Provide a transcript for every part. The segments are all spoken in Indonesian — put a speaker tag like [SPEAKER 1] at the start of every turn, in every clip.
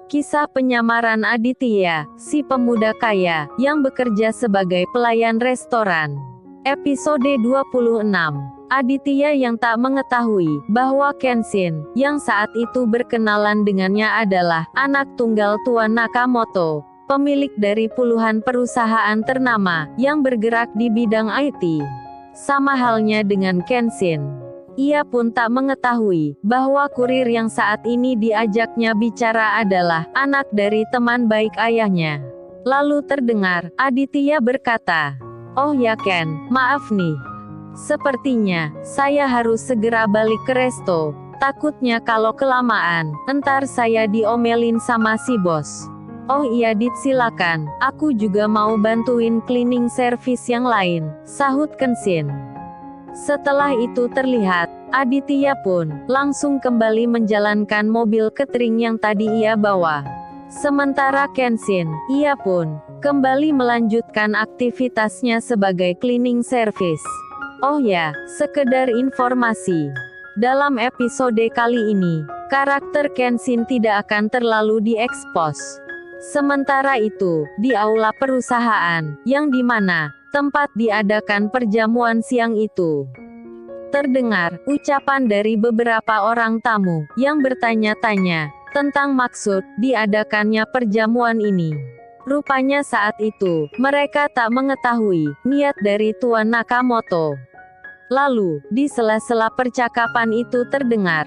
[SPEAKER 1] Kisah penyamaran Aditya, si pemuda kaya, yang bekerja sebagai pelayan restoran. Episode 26. Aditya yang tak mengetahui bahwa Kenshin, yang saat itu berkenalan dengannya adalah anak tunggal Tuan Nakamoto, pemilik dari puluhan perusahaan ternama yang bergerak di bidang IT. Sama halnya dengan Kenshin, ia pun tak mengetahui bahwa kurir yang saat ini diajaknya bicara adalah anak dari teman baik ayahnya. Lalu terdengar Aditya berkata, "Oh ya Ken, maaf nih. Sepertinya saya harus segera balik ke resto. Takutnya kalau kelamaan, entar saya diomelin sama si bos." "Oh iya Dit, silakan. Aku juga mau bantuin cleaning service yang lain," sahut Kenshin. Setelah itu terlihat, Aditya pun langsung kembali menjalankan mobil catering yang tadi ia bawa. Sementara Kenshin, ia pun kembali melanjutkan aktivitasnya sebagai cleaning service. Oh ya, sekedar informasi. Dalam episode kali ini, karakter Kenshin tidak akan terlalu diekspos. Sementara itu, di aula perusahaan, yang dimana tempat diadakan perjamuan siang itu, terdengar ucapan dari beberapa orang tamu yang bertanya-tanya tentang maksud diadakannya perjamuan ini. Rupanya saat itu, mereka tak mengetahui niat dari Tuan Nakamoto. Lalu, di sela-sela percakapan itu terdengar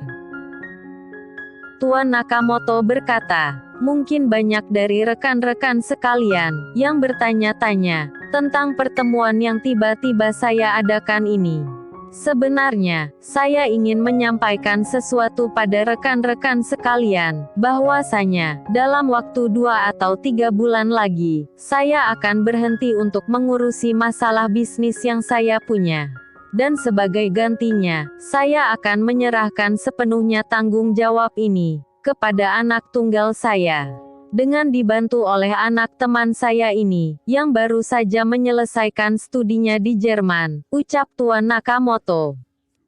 [SPEAKER 1] Tuan Nakamoto berkata, "Mungkin banyak dari rekan-rekan sekalian yang bertanya-tanya tentang pertemuan yang tiba-tiba saya adakan ini. Sebenarnya, saya ingin menyampaikan sesuatu pada rekan-rekan sekalian, bahwasanya, dalam waktu 2 atau 3 bulan lagi, saya akan berhenti untuk mengurusi masalah bisnis yang saya punya. Dan sebagai gantinya, saya akan menyerahkan sepenuhnya tanggung jawab ini kepada anak tunggal saya. Dengan dibantu oleh anak teman saya ini, yang baru saja menyelesaikan studinya di Jerman," ucap Tuan Nakamoto.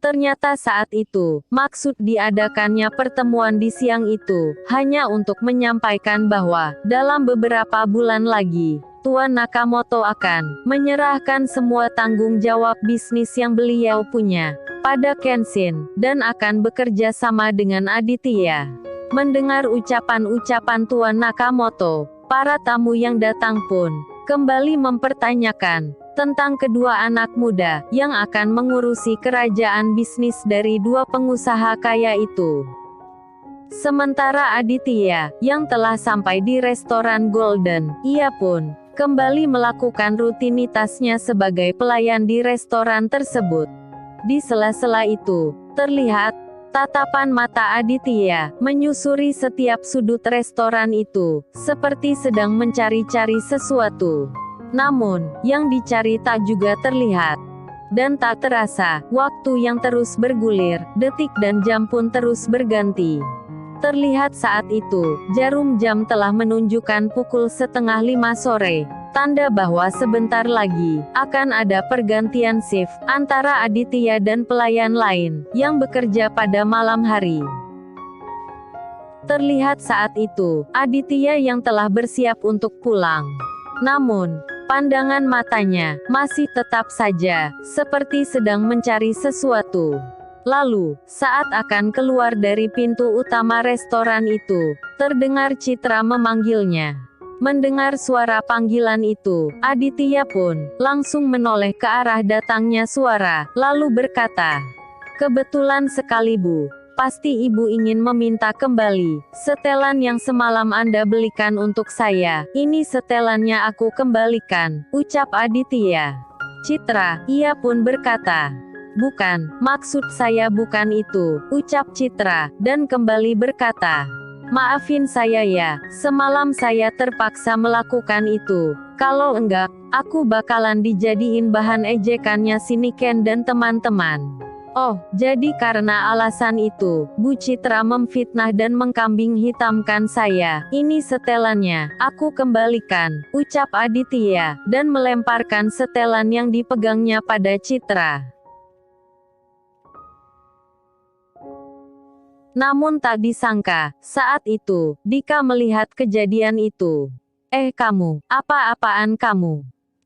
[SPEAKER 1] Ternyata saat itu, maksud diadakannya pertemuan di siang itu, hanya untuk menyampaikan bahwa, dalam beberapa bulan lagi, Tuan Nakamoto akan menyerahkan semua tanggung jawab bisnis yang beliau punya pada Kenshin, dan akan bekerja sama dengan Aditya. Mendengar ucapan-ucapan Tuan Nakamoto, para tamu yang datang pun kembali mempertanyakan tentang kedua anak muda yang akan mengurusi kerajaan bisnis dari dua pengusaha kaya itu. Sementara Aditya, yang telah sampai di restoran Golden, ia pun kembali melakukan rutinitasnya sebagai pelayan di restoran tersebut. Di sela-sela itu, terlihat tatapan mata Aditya menyusuri setiap sudut restoran itu, seperti sedang mencari-cari sesuatu. Namun, yang dicari tak juga terlihat. Dan tak terasa, waktu yang terus bergulir, detik dan jam pun terus berganti. Terlihat saat itu, jarum jam telah menunjukkan pukul 4:30 sore. Tanda bahwa sebentar lagi akan ada pergantian shift antara Aditya dan pelayan lain yang bekerja pada malam hari. Terlihat saat itu, Aditya yang telah bersiap untuk pulang. Namun, pandangan matanya masih tetap saja seperti sedang mencari sesuatu. Lalu, saat akan keluar dari pintu utama restoran itu, terdengar Citra memanggilnya. Mendengar suara panggilan itu, Aditya pun langsung menoleh ke arah datangnya suara, lalu berkata, "Kebetulan sekali Bu, pasti Ibu ingin meminta kembali setelan yang semalam Anda belikan untuk saya. Ini setelannya aku kembalikan," ucap Aditya. Citra, ia pun berkata, "Bukan, maksud saya bukan itu," ucap Citra, dan kembali berkata, "Maafin saya ya, semalam saya terpaksa melakukan itu. Kalau enggak, aku bakalan dijadiin bahan ejekannya si Niken dan teman-teman." "Oh, jadi karena alasan itu, Bu Citra memfitnah dan mengkambing hitamkan saya. Ini setelannya, aku kembalikan," ucap Aditya, dan melemparkan setelan yang dipegangnya pada Citra. Namun tak disangka, saat itu, Dika melihat kejadian itu. Kamu, apa-apaan kamu?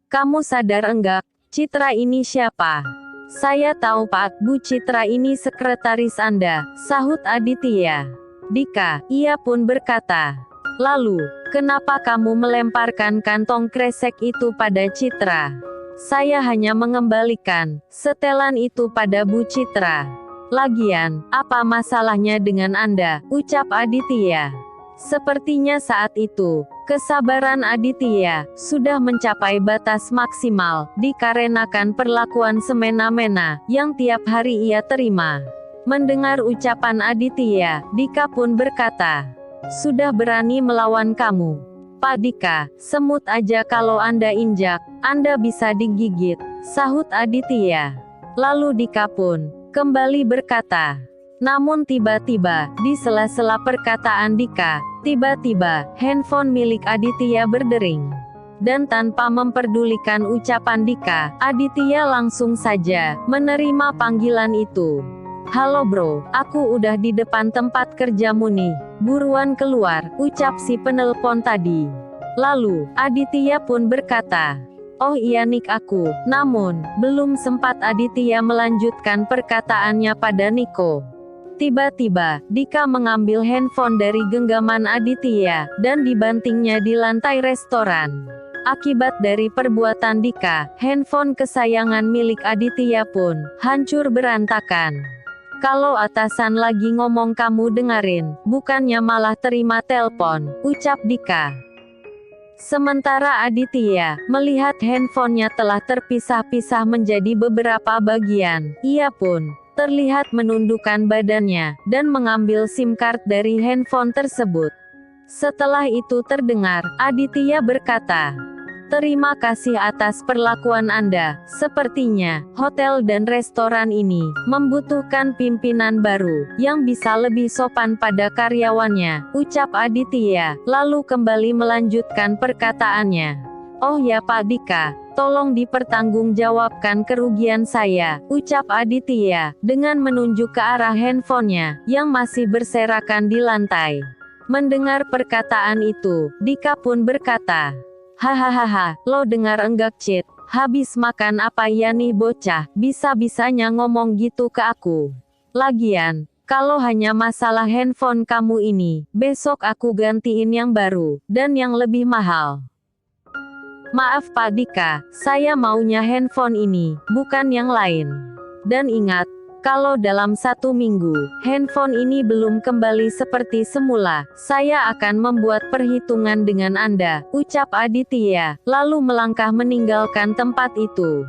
[SPEAKER 1] Kamu sadar enggak, Citra ini siapa? Saya tahu Pak, Bu Citra ini sekretaris Anda, sahut Aditya. Dika, ia pun berkata. Lalu, kenapa kamu melemparkan kantong kresek itu pada Citra? Saya hanya mengembalikan setelan itu pada Bu Citra. Lagian, apa masalahnya dengan Anda, ucap Aditya. Sepertinya saat itu, kesabaran Aditya sudah mencapai batas maksimal, dikarenakan perlakuan semena-mena yang tiap hari ia terima. Mendengar ucapan Aditya, Dika pun berkata, "Sudah berani melawan kamu, Pak Dika, semut aja kalau Anda injak, Anda bisa digigit," sahut Aditya. Lalu Dika pun kembali berkata. Namun tiba-tiba, di sela-sela perkataan Dika, tiba-tiba, handphone milik Aditya berdering. Dan tanpa memperdulikan ucapan Dika, Aditya langsung saja menerima panggilan itu. "Halo bro, aku udah di depan tempat kerjamu nih. Buruan keluar," ucap si penelpon tadi. Lalu, Aditya pun berkata, "Oh iya Nik aku." Namun, belum sempat Aditya melanjutkan perkataannya pada Niko. Tiba-tiba, Dika mengambil handphone dari genggaman Aditya, dan dibantingnya di lantai restoran. Akibat dari perbuatan Dika, handphone kesayangan milik Aditya pun hancur berantakan. "Kalau atasan lagi ngomong kamu dengerin, bukannya malah terima telepon," ucap Dika. Sementara Aditya melihat handphonenya telah terpisah-pisah menjadi beberapa bagian, ia pun terlihat menundukkan badannya dan mengambil SIM card dari handphone tersebut. Setelah itu terdengar, Aditya berkata, "Terima kasih atas perlakuan Anda. Sepertinya, hotel dan restoran ini membutuhkan pimpinan baru, yang bisa lebih sopan pada karyawannya," ucap Aditya, lalu kembali melanjutkan perkataannya. "Oh ya Pak Dika, tolong dipertanggungjawabkan kerugian saya," ucap Aditya, dengan menunjuk ke arah handphonenya, yang masih berserakan di lantai. Mendengar perkataan itu, Dika pun berkata, "Hahaha, lo dengar enggak Cit? Habis makan apa ya nih bocah, bisa-bisanya ngomong gitu ke aku. Lagian, kalau hanya masalah handphone kamu ini, besok aku gantiin yang baru, dan yang lebih mahal." "Maaf Pak Dika, saya maunya handphone ini, bukan yang lain. Dan ingat, kalau dalam 1 minggu, handphone ini belum kembali seperti semula, saya akan membuat perhitungan dengan Anda," ucap Aditya, lalu melangkah meninggalkan tempat itu.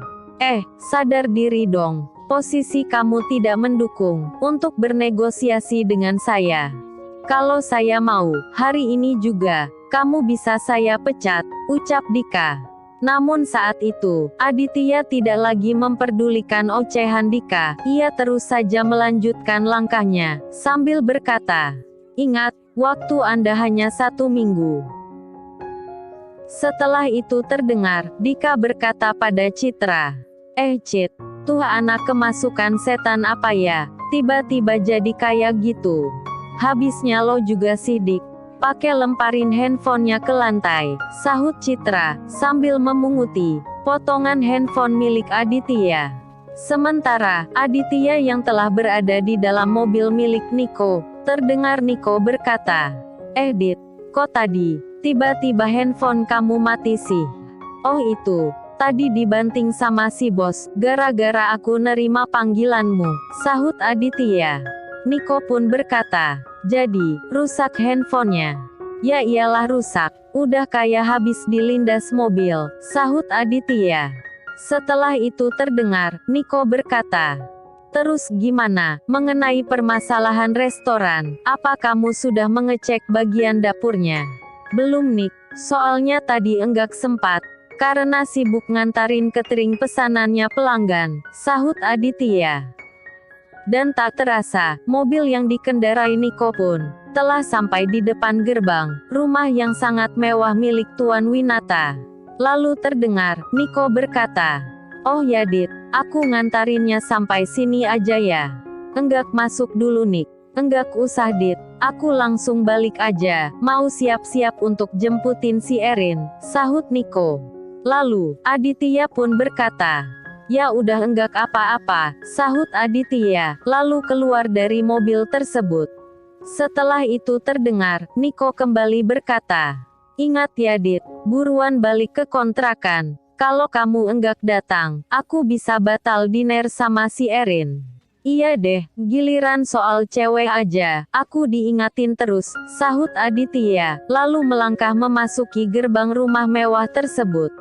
[SPEAKER 1] Sadar diri dong, posisi kamu tidak mendukung untuk bernegosiasi dengan saya. Kalau saya mau, hari ini juga, kamu bisa saya pecat, ucap Dika. Namun saat itu, Aditya tidak lagi memperdulikan ocehan Dika, ia terus saja melanjutkan langkahnya, sambil berkata, "Ingat, waktu Anda hanya 1 minggu." Setelah itu terdengar, Dika berkata pada Citra, Cit, tuh anak kemasukan setan apa ya, tiba-tiba jadi kayak gitu. Habisnya lo juga sidik. Pakai lemparin handphonenya ke lantai, sahut Citra, sambil memunguti potongan handphone milik Aditya. Sementara, Aditya yang telah berada di dalam mobil milik Niko, terdengar Niko berkata, Dit, kok tadi, tiba-tiba handphone kamu mati sih? Oh itu, tadi dibanting sama si bos, gara-gara aku nerima panggilanmu, sahut Aditya. Niko pun berkata, jadi, rusak handphonenya? Ya iyalah rusak, udah kayak habis dilindas mobil, sahut Aditya. Setelah itu terdengar, Niko berkata, terus gimana, mengenai permasalahan restoran, apa kamu sudah mengecek bagian dapurnya? Belum Nik, soalnya tadi enggak sempat, karena sibuk ngantarin catering pesanannya pelanggan, sahut Aditya. Dan tak terasa, mobil yang dikendarai Niko pun telah sampai di depan gerbang rumah yang sangat mewah milik Tuan Winata. Lalu terdengar, Niko berkata, oh ya Dit, aku ngantarinnya sampai sini aja ya. Enggak masuk dulu Nik. Enggak usah Dit, aku langsung balik aja, mau siap-siap untuk jemputin si Erin, sahut Niko. Lalu, Aditya pun berkata, ya udah enggak apa-apa, sahut Aditya, lalu keluar dari mobil tersebut. Setelah itu terdengar, Niko kembali berkata, ingat ya Dit, buruan balik ke kontrakan, kalau kamu enggak datang, aku bisa batal dinner sama si Erin. Iya deh, giliran soal cewek aja, aku diingatin terus, sahut Aditya, lalu melangkah memasuki gerbang rumah mewah tersebut.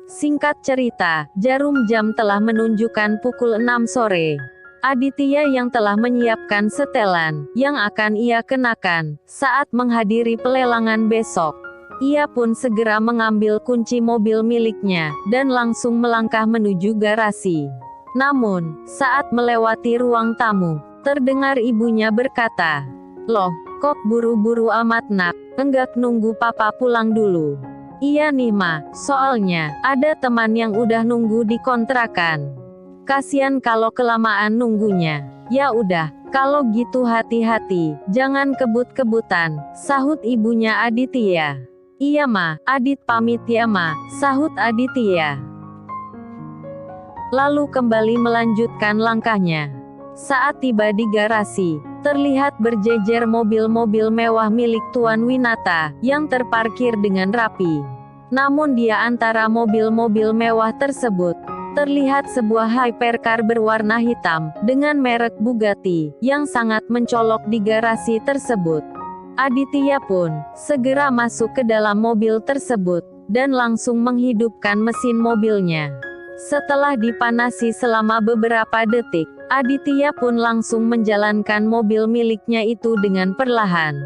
[SPEAKER 1] Singkat cerita, jarum jam telah menunjukkan pukul 6 sore. Aditya yang telah menyiapkan setelan, yang akan ia kenakan, saat menghadiri pelelangan besok. Ia pun segera mengambil kunci mobil miliknya, dan langsung melangkah menuju garasi. Namun, saat melewati ruang tamu, terdengar ibunya berkata, loh, kok buru-buru amat nak, enggak nunggu papa pulang dulu? Iya nih ma, soalnya, ada teman yang udah nunggu di kontrakan. Kasian kalau kelamaan nunggunya. Ya udah, kalau gitu hati-hati, jangan kebut-kebutan, sahut ibunya Aditya. Iya ma, Adit pamit ya ma, sahut Aditya. Lalu kembali melanjutkan langkahnya. Saat tiba di garasi, terlihat berjejer mobil-mobil mewah milik Tuan Winata, yang terparkir dengan rapi. Namun di antara mobil-mobil mewah tersebut, terlihat sebuah hypercar berwarna hitam, dengan merek Bugatti, yang sangat mencolok di garasi tersebut. Aditya pun, segera masuk ke dalam mobil tersebut, dan langsung menghidupkan mesin mobilnya. Setelah dipanasi selama beberapa detik, Aditya pun langsung menjalankan mobil miliknya itu dengan perlahan.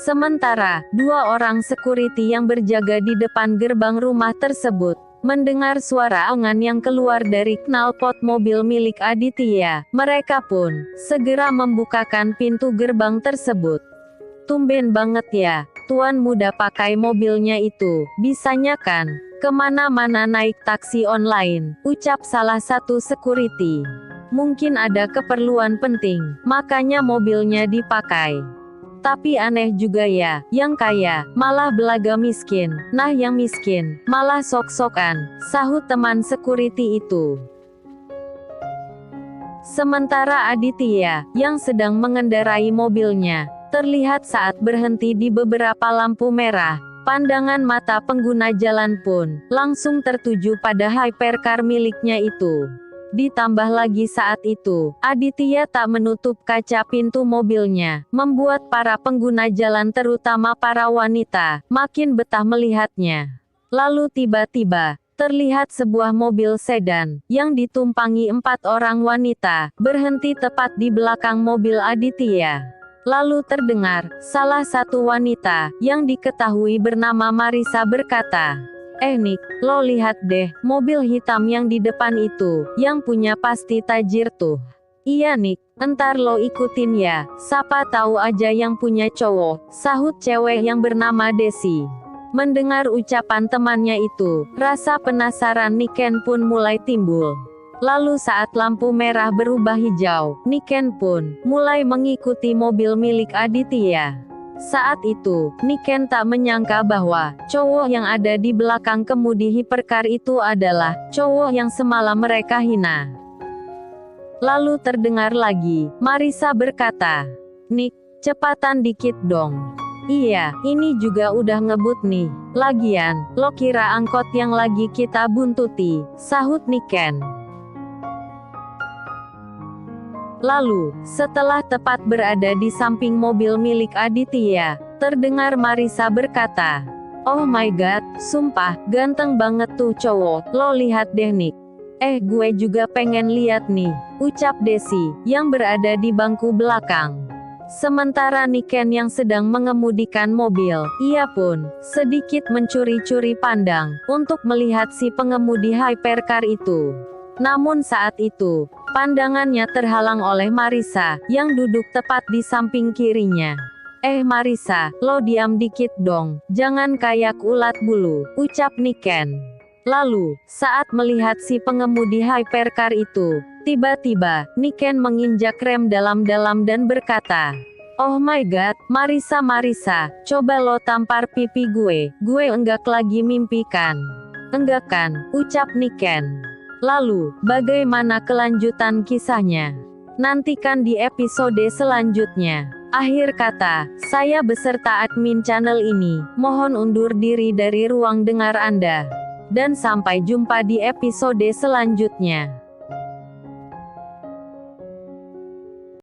[SPEAKER 1] Sementara, dua orang security yang berjaga di depan gerbang rumah tersebut, mendengar suara angan yang keluar dari knalpot mobil milik Aditya, mereka pun segera membukakan pintu gerbang tersebut. Tumben banget ya, tuan muda pakai mobilnya itu, bisanya kan kemana-mana naik taksi online, ucap salah satu security. Mungkin ada keperluan penting, makanya mobilnya dipakai. Tapi aneh juga ya, yang kaya, malah belaga miskin, nah yang miskin, malah sok-sokan, sahut teman security itu. Sementara Aditya, yang sedang mengendarai mobilnya, terlihat saat berhenti di beberapa lampu merah. Pandangan mata pengguna jalan pun langsung tertuju pada hypercar miliknya itu. Ditambah lagi saat itu, Aditya tak menutup kaca pintu mobilnya, membuat para pengguna jalan terutama para wanita, makin betah melihatnya. Lalu tiba-tiba, terlihat sebuah mobil sedan, yang ditumpangi 4 orang wanita, berhenti tepat di belakang mobil Aditya. Lalu terdengar, salah satu wanita, yang diketahui bernama Marisa berkata, Nick, lo lihat deh, mobil hitam yang di depan itu, yang punya pasti tajir tuh. Iya Nick, entar lo ikutin ya, siapa tahu aja yang punya cowok, sahut cewek yang bernama Desi. Mendengar ucapan temannya itu, rasa penasaran Niken pun mulai timbul. Lalu saat lampu merah berubah hijau, Niken pun mulai mengikuti mobil milik Aditya. Saat itu, Niken tak menyangka bahwa cowok yang ada di belakang kemudi hipercar itu adalah cowok yang semalam mereka hina. Lalu terdengar lagi, Marisa berkata, Nick, cepatan dikit dong. Iya, ini juga udah ngebut nih. Lagian, lo kira angkot yang lagi kita buntuti, sahut Niken. Lalu, setelah tepat berada di samping mobil milik Aditya, terdengar Marisa berkata, oh my god, sumpah, ganteng banget tuh cowok, lo lihat deh Nick. Gue juga pengen lihat nih, ucap Desi, yang berada di bangku belakang. Sementara Niken yang sedang mengemudikan mobil, ia pun sedikit mencuri-curi pandang, untuk melihat si pengemudi hypercar itu. Namun saat itu, pandangannya terhalang oleh Marisa, yang duduk tepat di samping kirinya. Marisa, lo diam dikit dong, jangan kayak ulat bulu, ucap Niken. Lalu, saat melihat si pengemudi hypercar itu, Tiba-tiba, Niken menginjak rem dalam-dalam dan berkata, "Oh my god, Marissa Marissa, coba lo tampar pipi gue enggak lagi mimpi kan?" "Enggak kan," ucap Niken. Lalu, bagaimana kelanjutan kisahnya? Nantikan di episode selanjutnya. Akhir kata, saya beserta admin channel ini, mohon undur diri dari ruang dengar Anda. Dan sampai jumpa di episode selanjutnya.